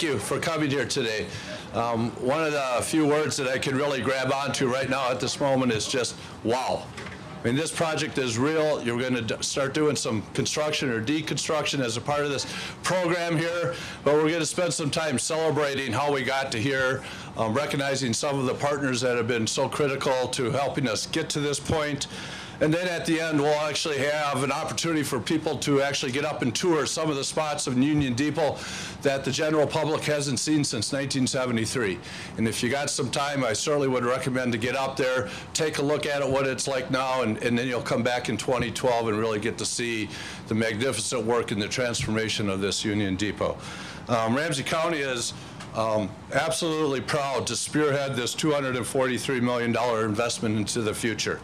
you for coming here today. One of the few words that I can really grab onto right now at this moment is just wow. I mean, this project is real. You're going to start doing some construction or deconstruction as a part of this program here, but we're going to spend some time celebrating how we got to here, recognizing some of the partners that have been so critical to helping us get to this point. And then at the end, we'll actually have an opportunity for people to actually get up and tour some of the spots of Union Depot that the general public hasn't seen since 1973. And if you got some time, I certainly would recommend to get up there, take a look at it, what it's like now, and then you'll come back in 2012 and really get to see the magnificent work and the transformation of this Union Depot. Ramsey County is absolutely proud to spearhead this $243 million investment into the future.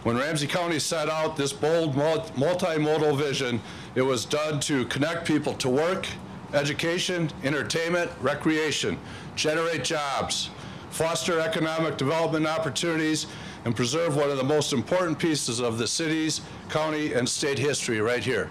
When Ramsey County set out this bold multimodal vision, it was done to connect people to work, education, entertainment, recreation, generate jobs, foster economic development opportunities, and preserve one of the most important pieces of the city's, county, and state history right here.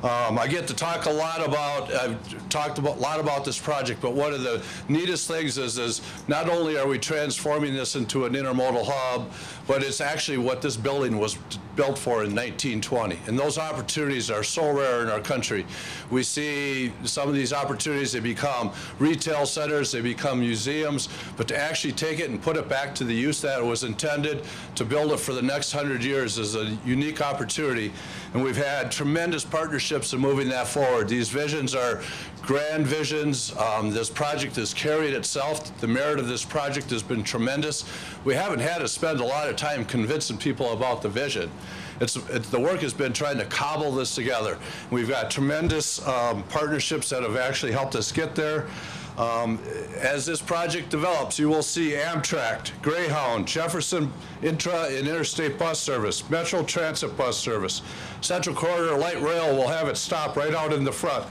I get to talk a lot about, I've talked a lot about this project, but one of the neatest things is not only are we transforming this into an intermodal hub, but it's actually what this building was built for in 1920. And those opportunities are so rare in our country. We see some of these opportunities, they become retail centers, they become museums, but to actually take it and put it back to the use that it was intended, to build it for the next 100 years is a unique opportunity. And we've had tremendous partnerships in moving that forward. These visions are grand visions. This project has carried itself. The merit of this project has been tremendous. We haven't had to spend a lot of time convincing people about the vision. The work has been trying to cobble this together. We've got tremendous partnerships that have actually helped us get there. As this project develops, you will see Amtrak, Greyhound, Jefferson intra and interstate bus service, Metro Transit bus service. Central Corridor Light Rail will have it stop right out in the front.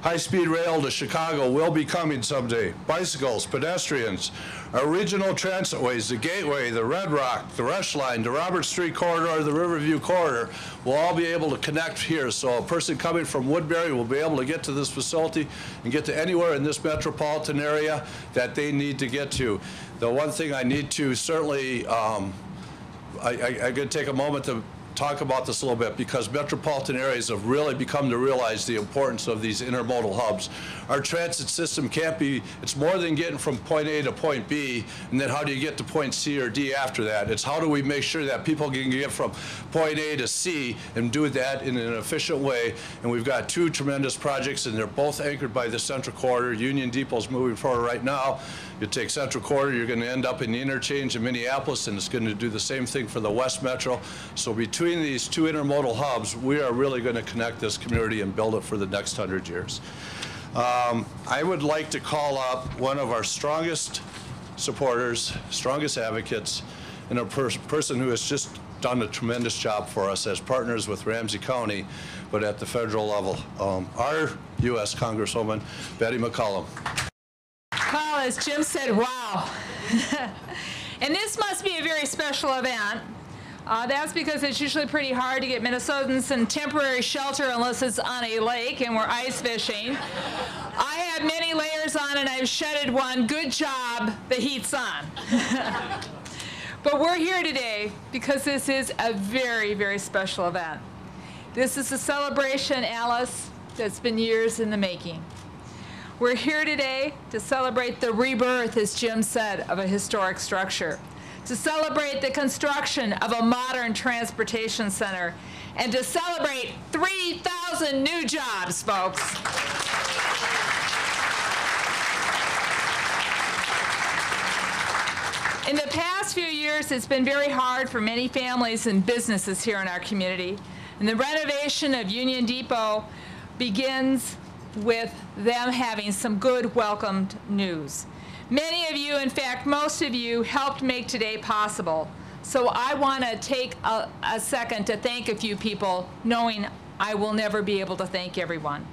High-speed rail to Chicago will be coming someday. Bicycles, pedestrians, our regional transitways, the Gateway, the Red Rock, the Rush Line, the Robert Street Corridor, the Riverview Corridor will all be able to connect here. So a person coming from Woodbury will be able to get to this facility and get to anywhere in this metropolitan area that they need to get to. The one thing I need to certainly, I'm going to take a moment to talk about this a little bit, because metropolitan areas have really become to realize the importance of these intermodal hubs. Our transit system can't be, it's more than getting from point A to point B, and then how do you get to point C or D after that? It's how do we make sure that people can get from point A to C and do that in an efficient way. And we've got two tremendous projects, and they're both anchored by the Central Corridor. Union Depot's moving forward right now. You take Central Corridor, you're going to end up in the interchange in Minneapolis, and it's going to do the same thing for the West Metro. So between these two intermodal hubs, we are really going to connect this community and build it for the next 100 years. I would like to call up one of our strongest supporters, strongest advocates, and a person who has just done a tremendous job for us as partners with Ramsey County, but at the federal level. Our U.S. Congresswoman, Betty McCollum. Well, as Jim said, wow. And this must be a very special event. That's because it's usually pretty hard to get Minnesotans some temporary shelter unless it's on a lake and we're ice fishing. I have many layers on and I've shedded one. Good job, the heat's on. But we're here today because this is a very, very special event. This is a celebration, Alice, that's been years in the making. We're here today to celebrate the rebirth, as Jim said, of a historic structure, to celebrate the construction of a modern transportation center, and to celebrate 3,000 new jobs, folks. In the past few years, it's been very hard for many families and businesses here in our community, and the renovation of Union Depot begins with them having some good welcomed news. Many of you, in fact, most of you, helped make today possible. So I want to take a second to thank a few people, knowing I will never be able to thank everyone.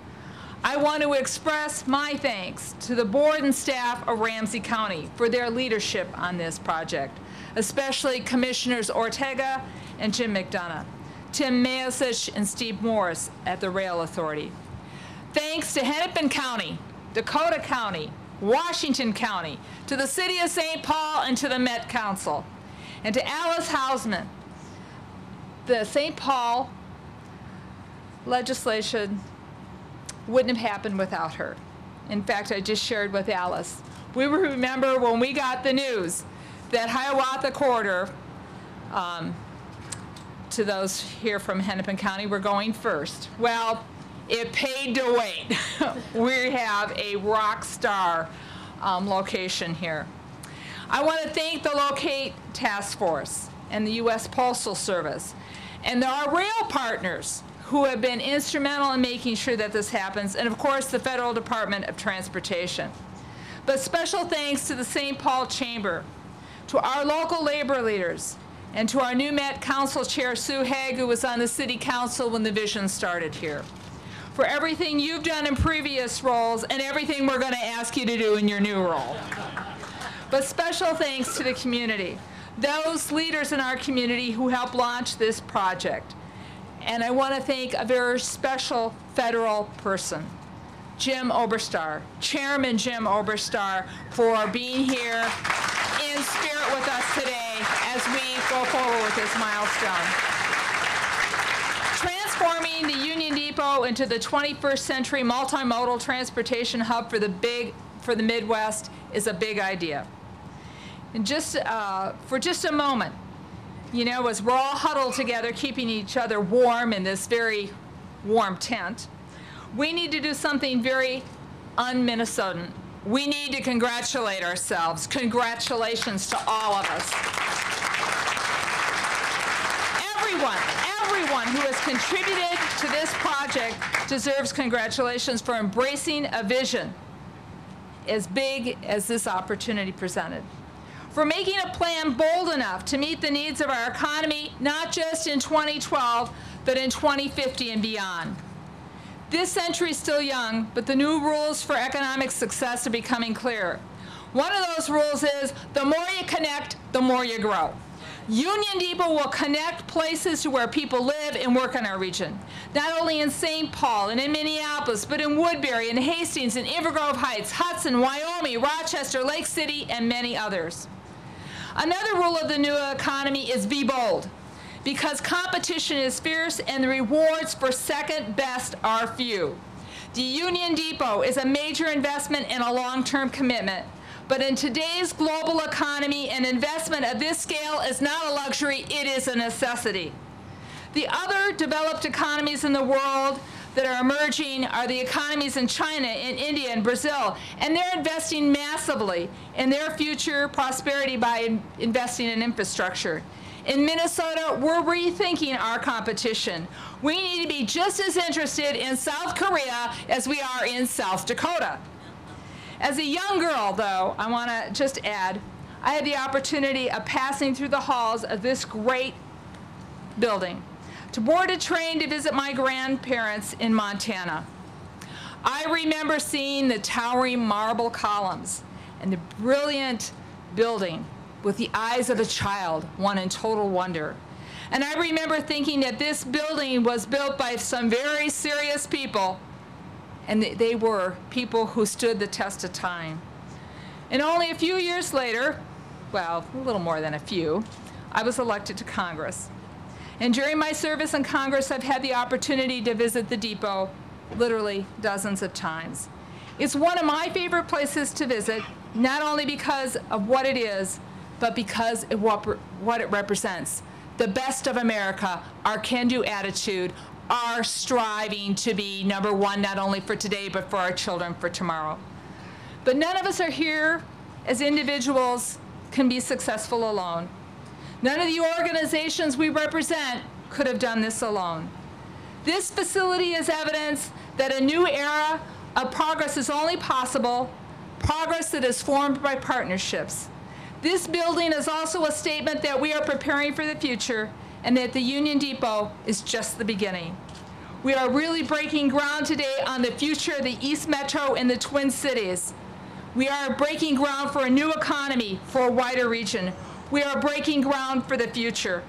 I want to express my thanks to the board and staff of Ramsey County for their leadership on this project, especially Commissioners Ortega and Jim McDonough, Tim Mayasich and Steve Morris at the Rail Authority. Thanks to Hennepin County Dakota County, Washington County, to the City of St. Paul, and to the Met Council. And to Alice Hausman, the St. Paul legislation wouldn't have happened without her. In fact, I just shared with Alice. We remember when we got the news that Hiawatha Corridor, to those here from Hennepin County, were going first. Well, it paid to wait. We have a rock star location here. I want to thank the Locate Task Force and the U.S. Postal Service and our rail partners who have been instrumental in making sure that this happens, and of course the Federal Department of Transportation. But special thanks to the St. Paul Chamber, to our local labor leaders, and to our new Met Council Chair, Sue Haig, who was on the City Council when the vision started here, for everything you've done in previous roles and everything we're going to ask you to do in your new role. But special thanks to the community, those leaders in our community who helped launch this project. And I want to thank a very special federal person, Jim Oberstar, Chairman Jim Oberstar, for being here in spirit with us today as we go forward with this milestone. Transforming the Union Depot into the 21st century multimodal transportation hub for the Midwest is a big idea. And for just a moment, you know, as we're all huddled together, keeping each other warm in this very warm tent, we need to do something very un-Minnesotan. We need to congratulate ourselves. Congratulations to all of us. Everyone who has contributed to this project deserves congratulations for embracing a vision as big as this opportunity presented, for making a plan bold enough to meet the needs of our economy, not just in 2012, but in 2050 and beyond. This century is still young, but the new rules for economic success are becoming clear. One of those rules is, the more you connect, the more you grow. Union Depot will connect places to where people live and work in our region, not only in St. Paul and in Minneapolis, but in Woodbury and Hastings and Inver Grove Heights, Hudson, Wyoming, Rochester, Lake City, and many others. Another rule of the new economy is be bold, because competition is fierce and the rewards for second best are few. The Union Depot is a major investment and a long-term commitment. But in today's global economy, an investment of this scale is not a luxury, it is a necessity. The other developed economies in the world that are emerging are the economies in China, in India, and Brazil, and they're investing massively in their future prosperity by investing in infrastructure. In Minnesota, we're rethinking our competition. We need to be just as interested in South Korea as we are in South Dakota. As a young girl, though, I want to just add, I had the opportunity of passing through the halls of this great building to board a train to visit my grandparents in Montana. I remember seeing the towering marble columns and the brilliant building with the eyes of a child, one in total wonder. And I remember thinking that this building was built by some very serious people, and they were people who stood the test of time. And only a few years later, well, a little more than a few, I was elected to Congress. And during my service in Congress, I've had the opportunity to visit the depot literally dozens of times. It's one of my favorite places to visit, not only because of what it is, but because of what it represents. The best of America, our can-do attitude, are striving to be number one, not only for today, but for our children for tomorrow. But none of us are here as individuals can be successful alone. None of the organizations we represent could have done this alone. This facility is evidence that a new era of progress is only possible, progress that is formed by partnerships. This building is also a statement that we are preparing for the future, and that the Union Depot is just the beginning. We are really breaking ground today on the future of the East Metro and the Twin Cities. We are breaking ground for a new economy, for a wider region. We are breaking ground for the future.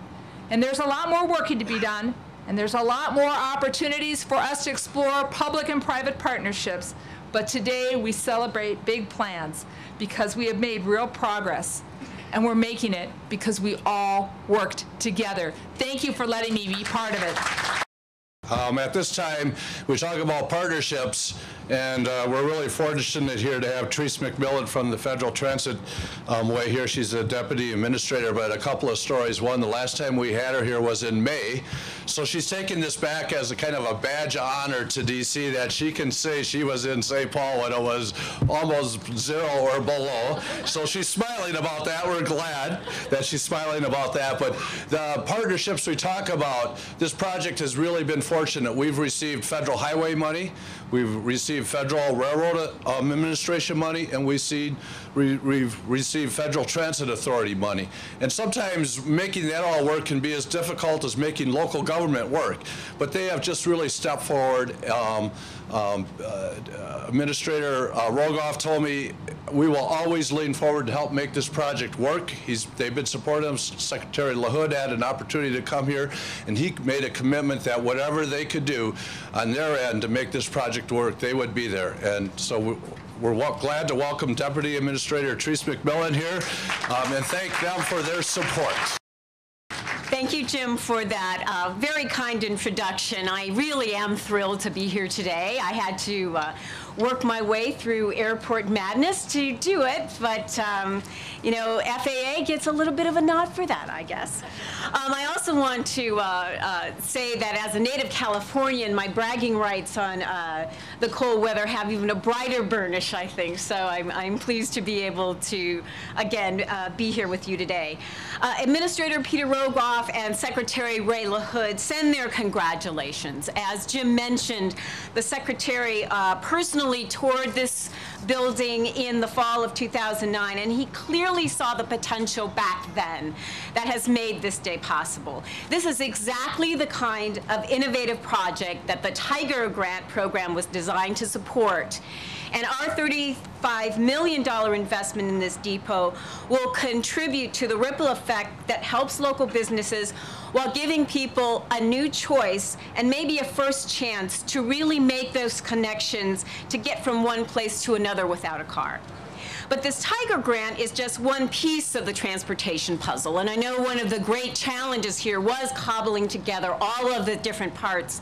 And there's a lot more work to be done, and there's a lot more opportunities for us to explore public and private partnerships. But today we celebrate big plans because we have made real progress. And we're making it because we all worked together. Thank you for letting me be part of it. At this time, we talk about partnerships, and we're really fortunate here to have Therese McMillan from the Federal Transit Way here. She's a deputy administrator, but a couple of stories. One, the last time we had her here was in May, so she's taking this back as a kind of a badge of honor to DC that she can say she was in St. Paul when it was almost 0 or below. So she's smiling about that. We're glad that she's smiling about that. But the partnerships we talk about, this project has really been fortunate. We've received federal highway money, we've received federal railroad administration money, and we've received federal transit authority money. And sometimes making that all work can be as difficult as making local government work. But they have just really stepped forward. Administrator Rogoff told me we will always lean forward to help make this project work. They've been supportive of Secretary LaHood had an opportunity to come here, and he made a commitment that whatever they could do on their end to make this project work, they would be there. And so we're glad to welcome Deputy Administrator Therese McMillan here and thank them for their support. Thank you, Jim, for that very kind introduction. I really am thrilled to be here today. I had to work my way through airport madness to do it, but you know, FAA gets a little bit of a nod for that, I guess. I also want to say that as a native Californian, my bragging rights on the cold weather have even a brighter burnish, I think. So I'm pleased to be able to, again, be here with you today. Administrator Peter Rogoff and Secretary Ray LaHood send their congratulations. As Jim mentioned, the Secretary personally toured this building in the fall of 2009, and he clearly saw the potential back then that has made this day possible. This is exactly the kind of innovative project that the Tiger Grant program was designed to support. And our $35 million investment in this depot will contribute to the ripple effect that helps local businesses while giving people a new choice and maybe a first chance to really make those connections to get from one place to another without a car. But this Tiger Grant is just one piece of the transportation puzzle. And I know one of the great challenges here was cobbling together all of the different parts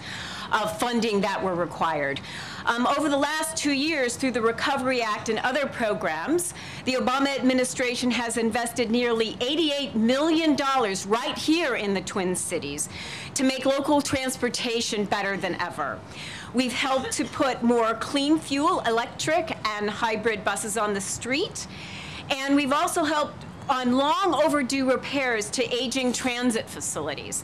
of funding that were required. Over the last 2 years, through the Recovery Act and other programs, the Obama administration has invested nearly $88 million right here in the Twin Cities to make local transportation better than ever. We've helped to put more clean fuel, electric, and hybrid buses on the street. And we've also helped on long overdue repairs to aging transit facilities.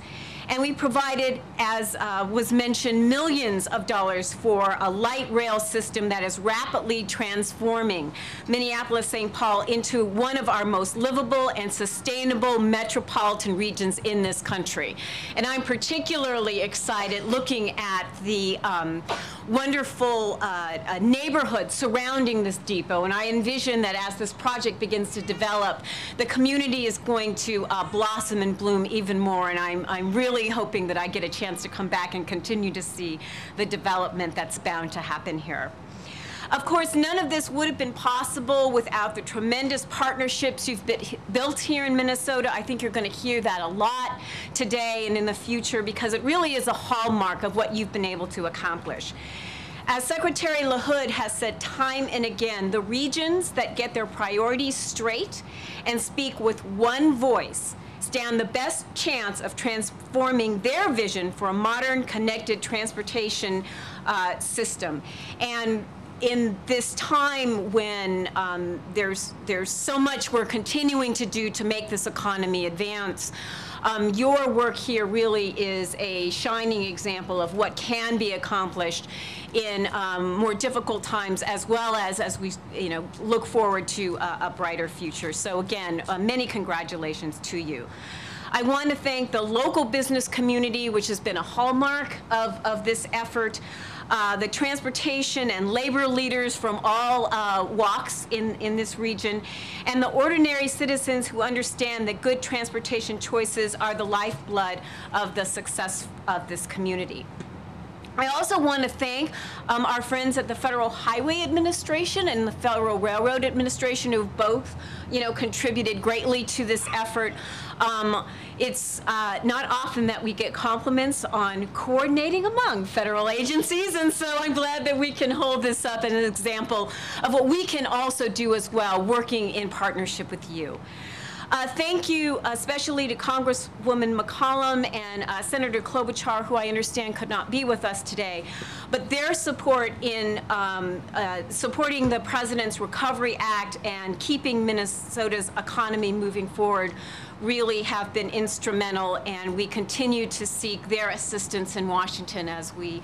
And we provided, as was mentioned, millions of dollars for a light rail system that is rapidly transforming Minneapolis-St. Paul into one of our most livable and sustainable metropolitan regions in this country. And I'm particularly excited looking at the wonderful neighborhood surrounding this depot. And I envision that as this project begins to develop, the community is going to blossom and bloom even more. And I'm really hoping that I get a chance to come back and continue to see the development that's bound to happen here. Of course, none of this would have been possible without the tremendous partnerships you've built here in Minnesota. I think you're going to hear that a lot today and in the future because it really is a hallmark of what you've been able to accomplish. As Secretary LaHood has said time and again, the regions that get their priorities straight and speak with one voice stand the best chance of transforming their vision for a modern, connected transportation system. And in this time when there's so much we're continuing to do to make this economy advance, your work here really is a shining example of what can be accomplished in more difficult times, as well as we look forward to a brighter future. So again, many congratulations to you. I want to thank the local business community, which has been a hallmark of this effort, the transportation and labor leaders from all walks in this region, and the ordinary citizens who understand that good transportation choices are the lifeblood of the success of this community. I also want to thank our friends at the Federal Highway Administration and the Federal Railroad Administration, who've both, contributed greatly to this effort. It's not often that we get compliments on coordinating among federal agencies, and so I'm glad that we can hold this up as an example of what we can also do as well, working in partnership with you. Thank you especially to Congresswoman McCollum and Senator Klobuchar, who I understand could not be with us today. But their support in supporting the President's Recovery Act and keeping Minnesota's economy moving forward really have been instrumental, and we continue to seek their assistance in Washington as we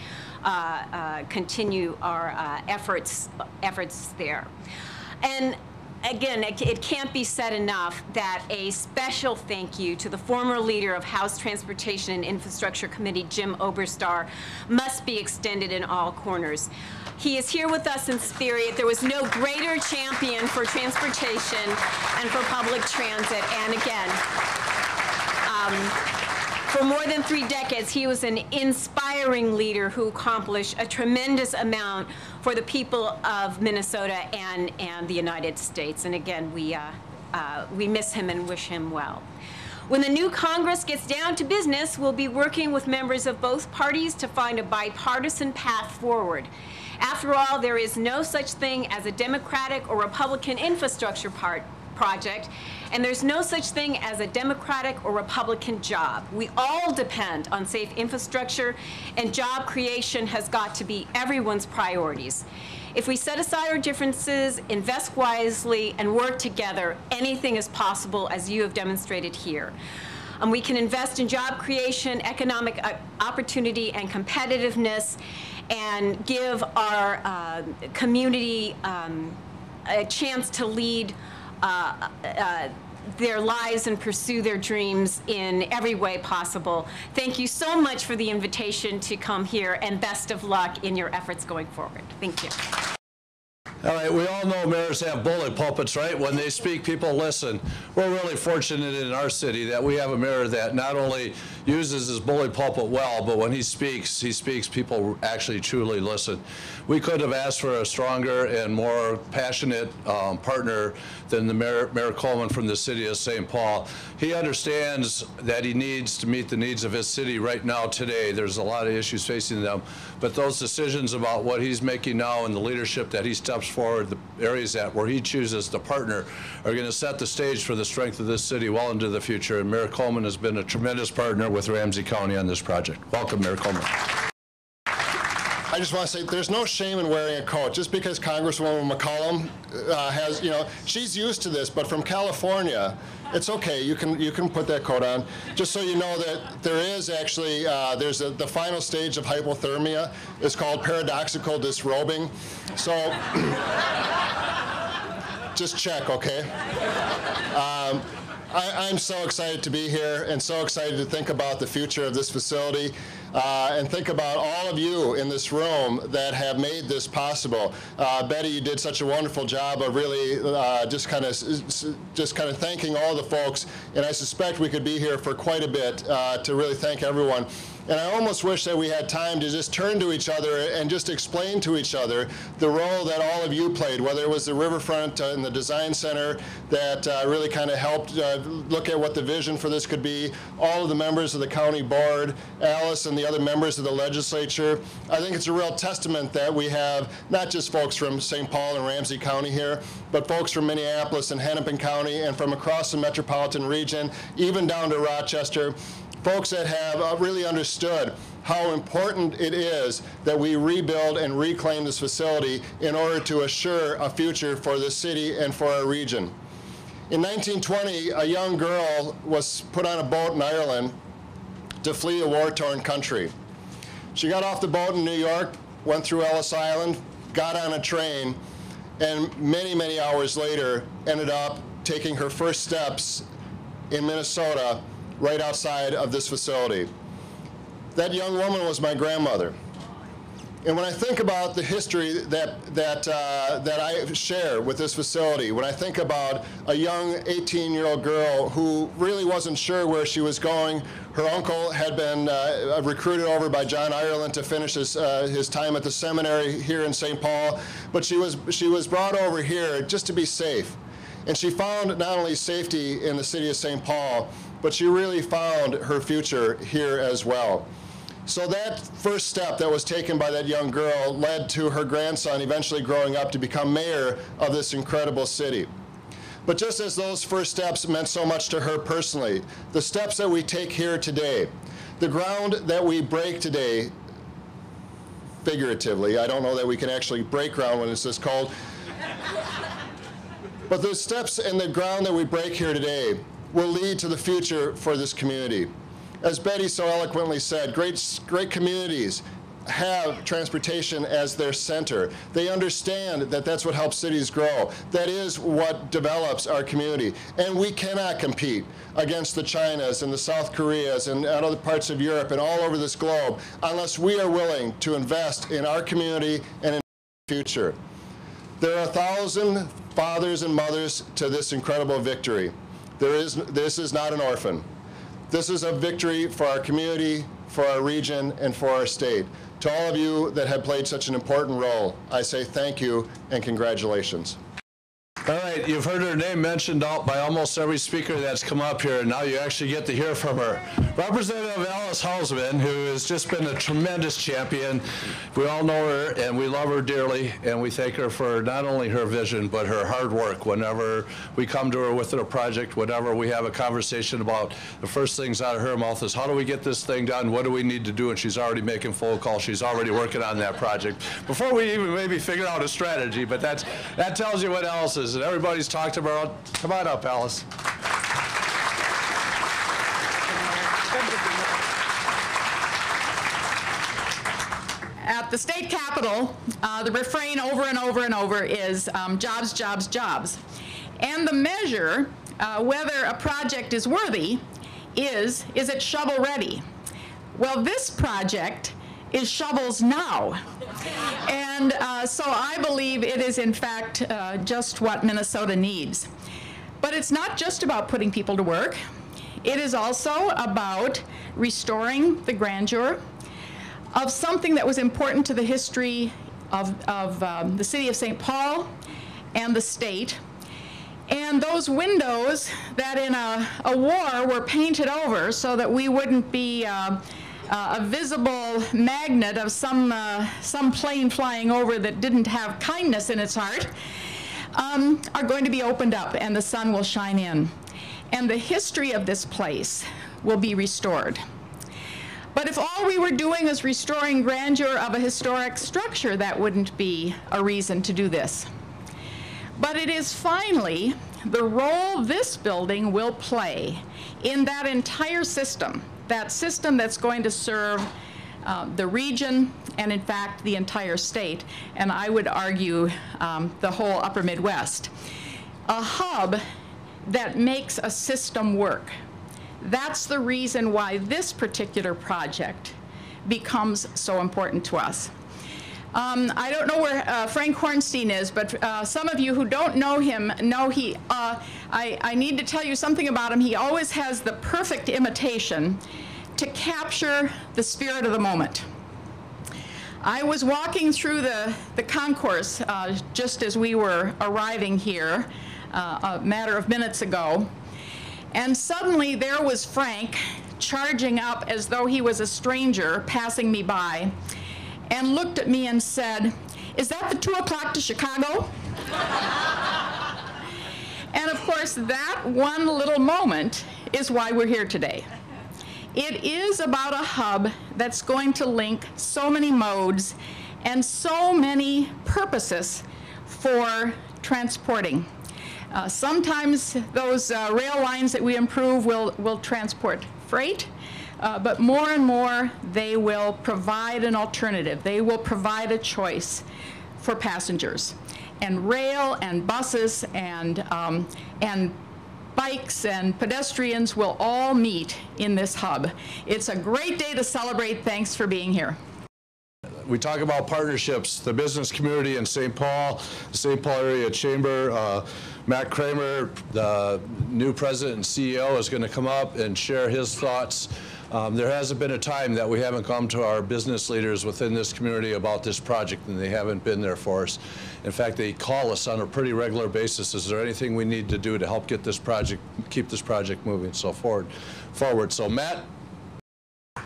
continue our efforts there. And again, it can't be said enough that a special thank you to the former leader of House Transportation and Infrastructure Committee, Jim Oberstar, must be extended in all corners. He is here with us in spirit. There was no greater champion for transportation and for public transit. And again, for more than 3 decades, he was an inspiring leader who accomplished a tremendous amount for the people of Minnesota and the United States. And again, we miss him and wish him well. When the new Congress gets down to business, we'll be working with members of both parties to find a bipartisan path forward. After all, there is no such thing as a Democratic or Republican infrastructure project, and there's no such thing as a Democratic or Republican job. We all depend on safe infrastructure, and job creation has got to be everyone's priorities. If we set aside our differences, invest wisely, and work together, anything is possible, as you have demonstrated here. We can invest in job creation, economic opportunity, and competitiveness, and give our community a chance to lead their lives and pursue their dreams in every way possible. Thank you so much for the invitation to come here, and best of luck in your efforts going forward. Thank you. All right, we all know mayors have bully pulpits, right? When they speak, people listen. We're really fortunate in our city that we have a mayor that not only uses his bully pulpit well, but when he speaks, people actually truly listen. We could have asked for a stronger and more passionate partner than the Mayor Coleman from the city of St. Paul. He understands that he needs to meet the needs of his city right now, today. There's a lot of issues facing them, but those decisions about what he's making now and the leadership that he steps forward, the areas where he chooses to partner, are going to set the stage for the strength of this city well into the future. And Mayor Coleman has been a tremendous partner with Ramsey County on this project. Welcome, Mayor Coleman. I just want to say there's no shame in wearing a coat. Just because Congresswoman McCollum has, she's used to this, but from California, it's okay. You can put that coat on. Just so you know that there is actually, the final stage of hypothermia is called paradoxical disrobing. So just check, okay? I'm so excited to be here and so excited to think about the future of this facility and think about all of you in this room that have made this possible. Betty, you did such a wonderful job of really just kind of thanking all the folks, and I suspect we could be here for quite a bit to really thank everyone. And I almost wish that we had time to just turn to each other and just explain to each other the role that all of you played, whether it was the Riverfront and the Design Center that really kind of helped look at what the vision for this could be, all of the members of the county board, Alice and the other members of the legislature. I think it's a real testament that we have not just folks from St. Paul and Ramsey County here, but folks from Minneapolis and Hennepin County and from across the metropolitan region, even down to Rochester. Folks that have really understood how important it is that we rebuild and reclaim this facility in order to assure a future for the city and for our region. In 1920, a young girl was put on a boat in Ireland to flee a war-torn country. She got off the boat in New York, went through Ellis Island, got on a train, and many, many hours later ended up taking her first steps in Minnesota, right outside of this facility. That young woman was my grandmother. And when I think about the history that I share with this facility, when I think about a young 18-year-old girl who really wasn't sure where she was going, her uncle had been recruited over by John Ireland to finish his time at the seminary here in St. Paul, but she was brought over here just to be safe. And she found not only safety in the city of St. Paul, but she really found her future here as well. So that first step that was taken by that young girl led to her grandson eventually growing up to become mayor of this incredible city. But just as those first steps meant so much to her personally, the steps that we take here today, the ground that we break today, figuratively, I don't know that we can actually break ground when it's this cold, but the steps in the ground that we break here today will lead to the future for this community. As Betty so eloquently said, great communities have transportation as their center. They understand that that's what helps cities grow. That is what develops our community. And we cannot compete against the Chinas and the South Koreas and other parts of Europe and all over this globe unless we are willing to invest in our community and in the future. There are 1,000 fathers and mothers to this incredible victory. This is not an orphan. This is a victory for our community, for our region, and for our state. To all of you that have played such an important role, I say thank you and congratulations. All right, you've heard her name mentioned by almost every speaker that's come up here, and now you actually get to hear from her. Representative Alice Hausman, who has just been a tremendous champion. We all know her, and we love her dearly, and we thank her for not only her vision, but her hard work. Whenever we come to her with a project, whenever we have a conversation about, the first things out of her mouth is, how do we get this thing done? What do we need to do? And she's already making phone calls. She's already working on that project before we even maybe figure out a strategy, but that tells you what Alice is. And everybody's talked about. Come on up, Alice. At the state capitol, the refrain over and over and over is jobs, jobs, jobs. And the measure whether a project is worthy is it shovel ready? Well, this project is shovels now. And so I believe it is, in fact, just what Minnesota needs. But it's not just about putting people to work. It is also about restoring the grandeur of something that was important to the history of the city of St. Paul and the state. And those windows that in a war were painted over so that we wouldn't be a visible magnet of some plane flying over that didn't have kindness in its heart, are going to be opened up and the sun will shine in. And the history of this place will be restored. But if all we were doing is restoring grandeur of a historic structure, that wouldn't be a reason to do this. But it is finally the role this building will play in that entire system, that system that's going to serve the region and, in fact, the entire state, and I would argue the whole upper Midwest. A hub that makes a system work. That's the reason why this particular project becomes so important to us. I don't know where Frank Hornstein is, but some of you who don't know him know I need to tell you something about him. He always has the perfect imitation to capture the spirit of the moment. I was walking through the concourse just as we were arriving here a matter of minutes ago, and suddenly there was Frank charging up as though he was a stranger passing me by, and looked at me and said, "Is that the 2 o'clock to Chicago?" And of course, that one little moment is why we're here today. It is about a hub that's going to link so many modes and so many purposes for transporting. Sometimes those rail lines that we improve will transport freight, but more and more they will provide an alternative. They will provide a choice for passengers. And rail and buses and bikes and pedestrians will all meet in this hub. It's a great day to celebrate. Thanks for being here. we talk about partnerships, the business community in St. Paul, the St. Paul Area Chamber, Matt Kramer, the new president and CEO, is going to come up and share his thoughts. There hasn't been a time that we haven't come to our business leaders within this community about this project, and they haven't been there for us. In fact, they call us on a pretty regular basis. Is there anything we need to do to help get this project, keep this project moving so forward? So Matt?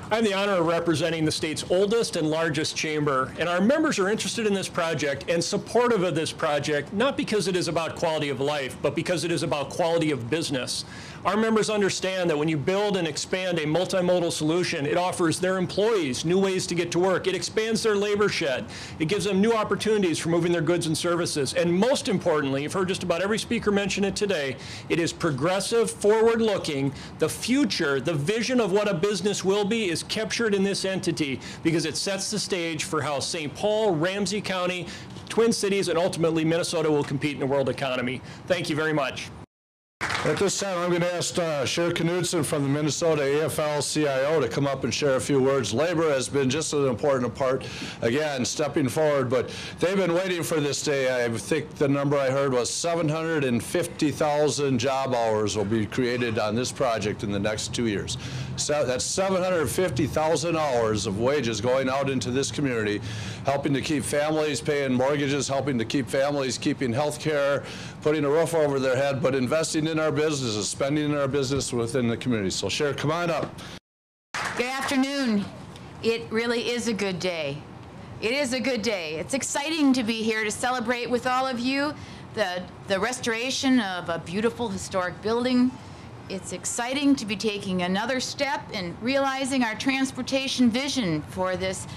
I have the honor of representing the state's oldest and largest chamber, and our members are interested in this project and supportive of this project, not because it is about quality of life, but because it is about quality of business. Our members understand that when you build and expand a multimodal solution, it offers their employees new ways to get to work. It expands their labor shed. It gives them new opportunities for moving their goods and services. And most importantly, you've heard just about every speaker mention it today, it is progressive, forward-looking. The future, the vision of what a business will be is captured in this entity because it sets the stage for how St. Paul, Ramsey County, Twin Cities, and ultimately Minnesota will compete in the world economy. Thank you very much. At this time, I'm going to ask Cher Knudsen from the Minnesota AFL-CIO to come up and share a few words. Labor has been just an important part, again, stepping forward, but they've been waiting for this day. I think the number I heard was 750,000 job hours will be created on this project in the next 2 years. So that's 750,000 hours of wages going out into this community, helping to keep families paying mortgages, helping to keep families keeping health care, putting a roof over their head, but investing in our businesses, spending in our business within the community. So Cher, come on up. Good afternoon. It really is a good day. It is a good day. It's exciting to be here to celebrate with all of you the restoration of a beautiful historic building. It's exciting to be taking another step in realizing our transportation vision for this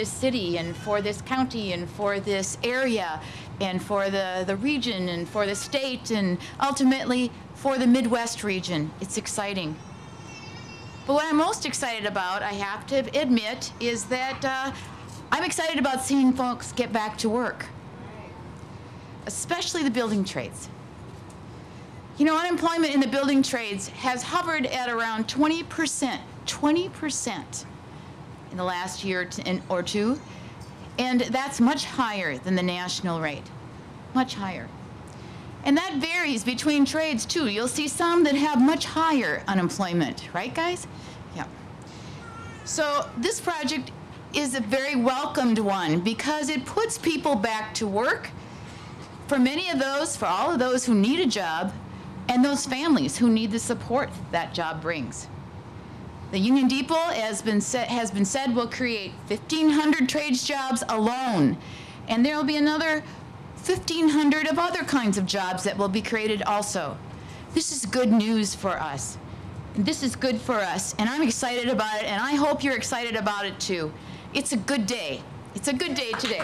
city and for this county and for this area and for the region and for the state and ultimately for the Midwest region. It's exciting. But what I'm most excited about, I have to admit, is that I'm excited about seeing folks get back to work, especially the building trades. You know, unemployment in the building trades has hovered at around 20%, 20% in the last year or two, and that's much higher than the national rate, much higher. And that varies between trades too. You'll see some that have much higher unemployment, right guys? Yeah. So this project is a very welcomed one because it puts people back to work for many of those, for all of those who need a job, and those families who need the support that job brings. The Union Depot has been said will create 1,500 trades jobs alone, and there will be another 1,500 of other kinds of jobs that will be created also. This is good news for us. This is good for us, and I'm excited about it, and I hope you're excited about it too. It's a good day. It's a good day today.